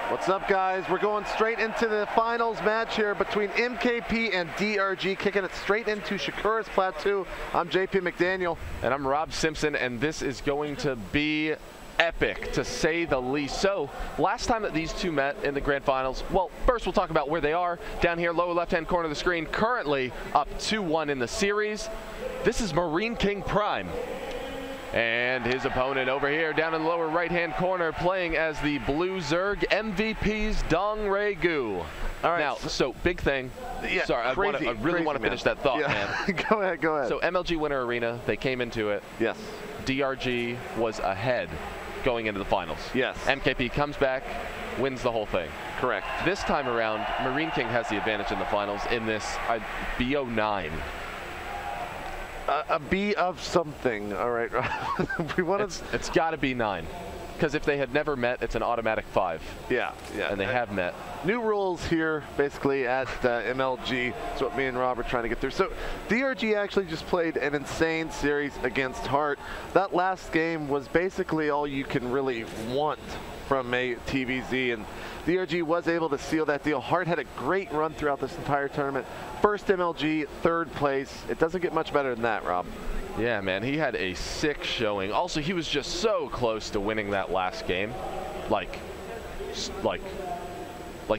What's up, guys? We're going straight into the finals match here between MKP and DRG, kicking it straight into Shakura's Plateau. I'm JP McDaniel. And I'm Rob Simpson, and this is going to be epic, to say the least. So, last time that these two met in the grand finals, well, first we'll talk about where they are. Down here, lower left-hand corner of the screen, currently up 2-1 in the series. This is MarineKing Prime. And his opponent over here, down in the lower right-hand corner, playing as the blue Zerg, MVP's Dong Ray Gu. All right. Now, so big thing. Yeah, sorry, I really want to finish that thought, man. Go ahead, go ahead. So MLG Winter Arena, they came into it. Yes. DRG was ahead going into the finals. Yes. MKP comes back, wins the whole thing. Correct. This time around, MarineKing has the advantage in the finals in this BO9. A B of something. All right. We want to. It's got to be 9, because if they had never met, it's an automatic 5. Yeah, yeah. And they have met. New rules here, basically at MLG. That's what me and Rob are trying to get through. So DRG actually just played an insane series against Hart. That last game was basically all you can really want from a TVZ, and DRG was able to seal that deal. Hart had a great run throughout this entire tournament. First MLG, third place. It doesn't get much better than that, Rob. Yeah, man, he had a sick showing. Also, he was just so close to winning that last game. Like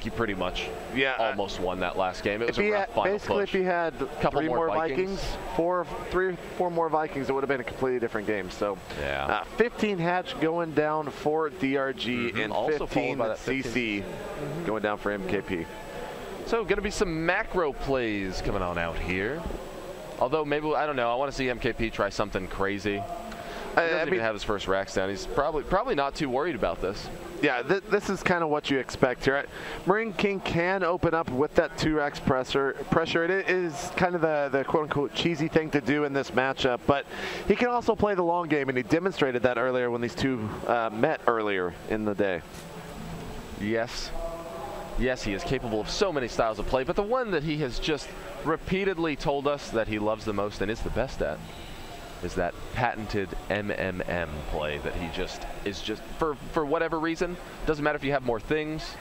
he pretty much almost won that last game. It was a rough final basically push. If he had Couple three more Vikings, 3 or 4 more Vikings, it would have been a completely different game. So yeah. 15 hatch going down for DRG, and also 15 by that CC going down for MKP. So going to be some macro plays coming on out here. Although maybe, I don't know, I want to see MKP try something crazy. He doesn't even have his first racks down. He's probably not too worried about this. Yeah, this is kind of what you expect here. MarineKing can open up with that 2 racks pressure. It is kind of the quote-unquote cheesy thing to do in this matchup, but he can also play the long game, and he demonstrated that earlier when these two met earlier in the day. Yes. Yes, he is capable of so many styles of play, but the one that he has just repeatedly told us that he loves the most and is the best at is that patented MMM play that he is just for whatever reason. Doesn't matter if you have more things,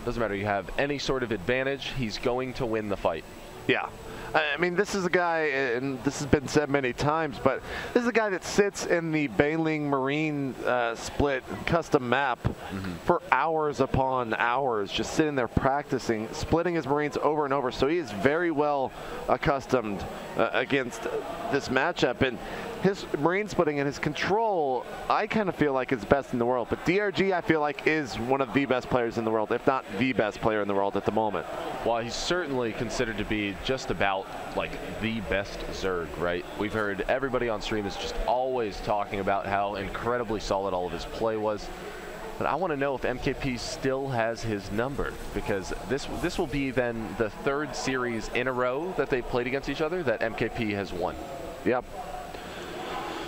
doesn't matter if you have any sort of advantage, he's going to win the fight. Yeah. I mean, this is a guy, and this has been said many times, but this is a guy that sits in the Bailing Marine split custom map for hours upon hours, just sitting there practicing, splitting his Marines over and over. So he is very well accustomed against this matchup. And his Marine splitting and his control, I kind of feel like is best in the world. But DRG, I feel like, is one of the best players in the world, if not the best player in the world at the moment. Well, he's certainly considered to be just about like the best Zerg, right? We've heard everybody on stream is just always talking about how incredibly solid all of his play was. But I want to know if MKP still has his number, because this will be then the 3rd series in a row that they played against each other that MKP has won. Yep.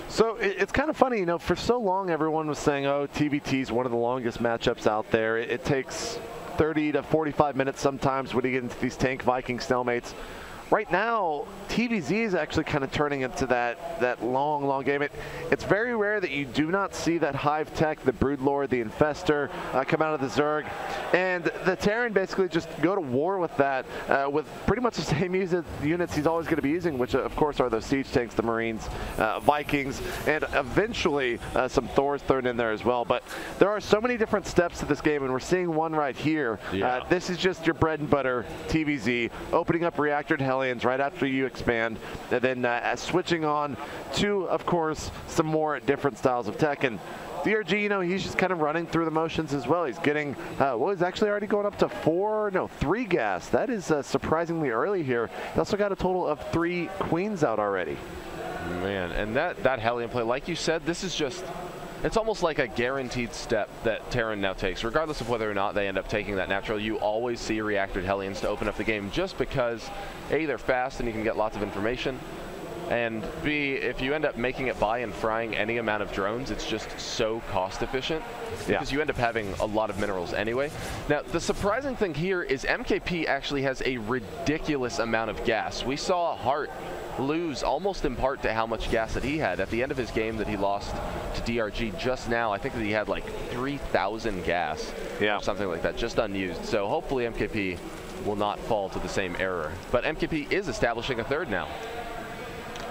So it's kind of funny, you know, for so long everyone was saying, oh, TBT is one of the longest matchups out there. It takes 30 to 45 minutes sometimes when you get into these tank Viking stalemates. Right now, TVZ is actually kind of turning into that long game. It's very rare that you do not see that Hive Tech, the Broodlord, the Infestor come out of the Zerg. And the Terran basically just go to war with that, with pretty much the same units he's always going to be using, which of course are those siege tanks, the Marines, Vikings, and eventually some Thors thrown in there as well. But there are so many different steps to this game, and we're seeing one right here. Yeah. This is just your bread and butter TVZ, opening up reactored Hellions right after you expand, and then switching on to, of course, some more different styles of tech. And DRG, you know, he's just kind of running through the motions as well. He's getting, well, he's actually already going up to 3 gas. That is surprisingly early here. He also got a total of 3 queens out already. Man, and that Hellion play, like you said, this is just, it's almost like a guaranteed step that Terran now takes. Regardless of whether or not they end up taking that natural, you always see reactored Hellions to open up the game, just because A, they're fast and you can get lots of information, and B, if you end up making it by and frying any amount of drones, it's just so cost efficient, because you end up having a lot of minerals anyway. Now, the surprising thing here is MKP actually has a ridiculous amount of gas. We saw Hart lose almost in part to how much gas that he had. At the end of his game that he lost to DRG just now, I think that he had like 3,000 gas, or something like that, just unused. So hopefully MKP will not fall to the same error. But MKP is establishing a third now.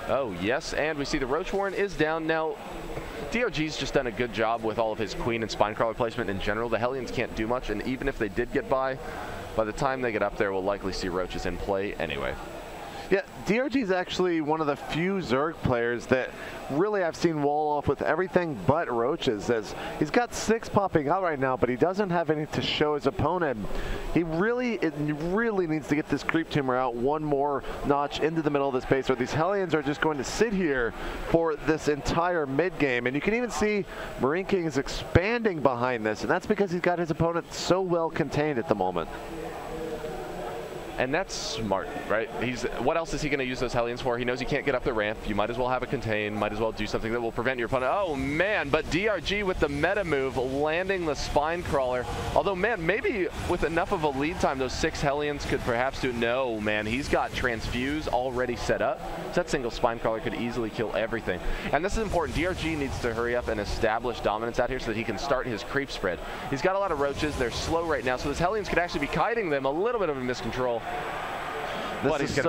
Oh, yes, and we see the Roach Warren is down. Now, DRG's just done a good job with all of his Queen and Spinecrawler placement in general. The Hellions can't do much, and even if they did get by the time they get up there, we'll likely see Roaches in play anyway. Yeah, DRG is actually one of the few Zerg players that really I've seen wall off with everything but Roaches, as he's got 6 popping out right now, but he doesn't have any to show his opponent. He really needs to get this creep tumor out one more notch into the middle of this base, or these Hellions are just going to sit here for this entire mid game. And you can even see MarineKing is expanding behind this, and that's because he's got his opponent so well contained at the moment. And that's smart, right? What else is he going to use those Hellions for? He knows he can't get up the ramp. You might as well have a contain, might as well do something that will prevent your opponent. Oh man, but DRG with the meta move, landing the Spinecrawler. Although man, maybe with enough of a lead time, those 6 Hellions could perhaps do. No, man, he's got Transfuse already set up. So that single Spinecrawler could easily kill everything. And this is important. DRG needs to hurry up and establish dominance out here so that he can start his creep spread. He's got a lot of Roaches. They're slow right now, so those Hellions could actually be kiting them. A little bit of a miscontrol. This is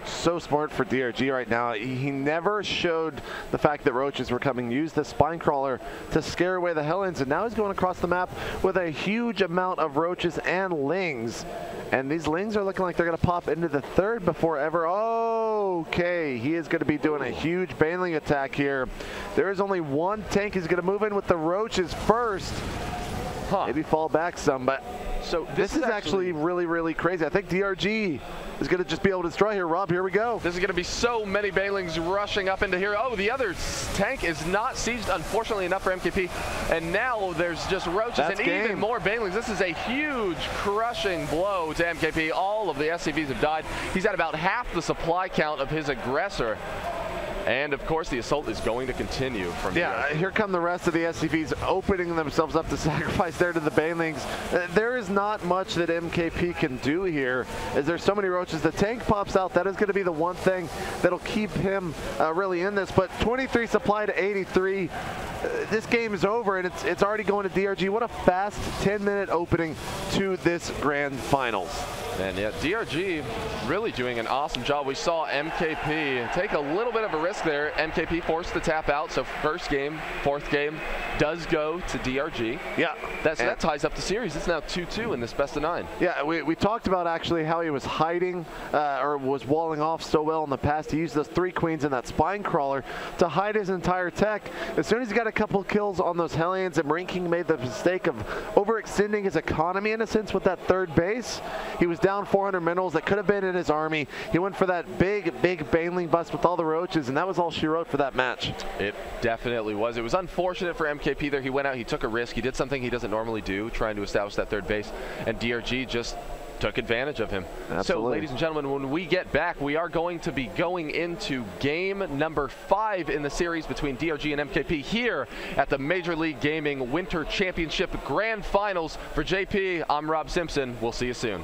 so smart for DRG right now. He never showed the fact that Roaches were coming. Used the Spinecrawler to scare away the Hellions, and now he's going across the map with a huge amount of Roaches and Lings. And these Lings are looking like they're going to pop into the third before ever. Okay, he is going to be doing a huge Baneling attack here. There is only one tank. He's going to move in with the Roaches first. Maybe fall back some, but so this is actually really crazy. I think DRG is going to just be able to destroy here. Rob, here we go. This is going to be so many Banelings rushing up into here. Oh, the other tank is not sieged, unfortunately enough for MKP. And now there's just Roaches even more Banelings. This is a huge crushing blow to MKP. All of the SCVs have died. He's at about half the supply count of his aggressor. And of course the assault is going to continue from here. Here come the rest of the SCVs opening themselves up to sacrifice there to the Banelings. There is not much that MKP can do here, as there's so many Roaches. The tank pops out. That is going to be the one thing that'll keep him really in this. But 23 supply to 83. This game is over, and it's already going to DRG. What a fast 10-minute opening to this grand finals. And yeah, DRG really doing an awesome job. We saw MKP take a little bit of a risk there. MKP forced to tap out, so first game, fourth game does go to DRG. Yeah. That ties up the series. It's now 2-2 in this best of 9. Yeah, we talked about actually how he was hiding or was walling off so well in the past. He used those 3 queens and that Spinecrawler to hide his entire tech. As soon as he got a couple kills on those Hellions, and MarineKing made the mistake of overextending his economy in a sense with that third base. He was down 400 minerals that could have been in his army. He went for that big Baneling bust with all the Roaches, and that was all she wrote for that match. It definitely was. It was unfortunate for MKP there. He went out, he took a risk, he did something he doesn't normally do, trying to establish that third base, and DRG just took advantage of him. Absolutely. So, ladies and gentlemen, when we get back, we are going to be going into game number 5 in the series between DRG and MKP here at the Major League Gaming Winter Championship Grand Finals. For JP, I'm Rob Simpson. We'll see you soon.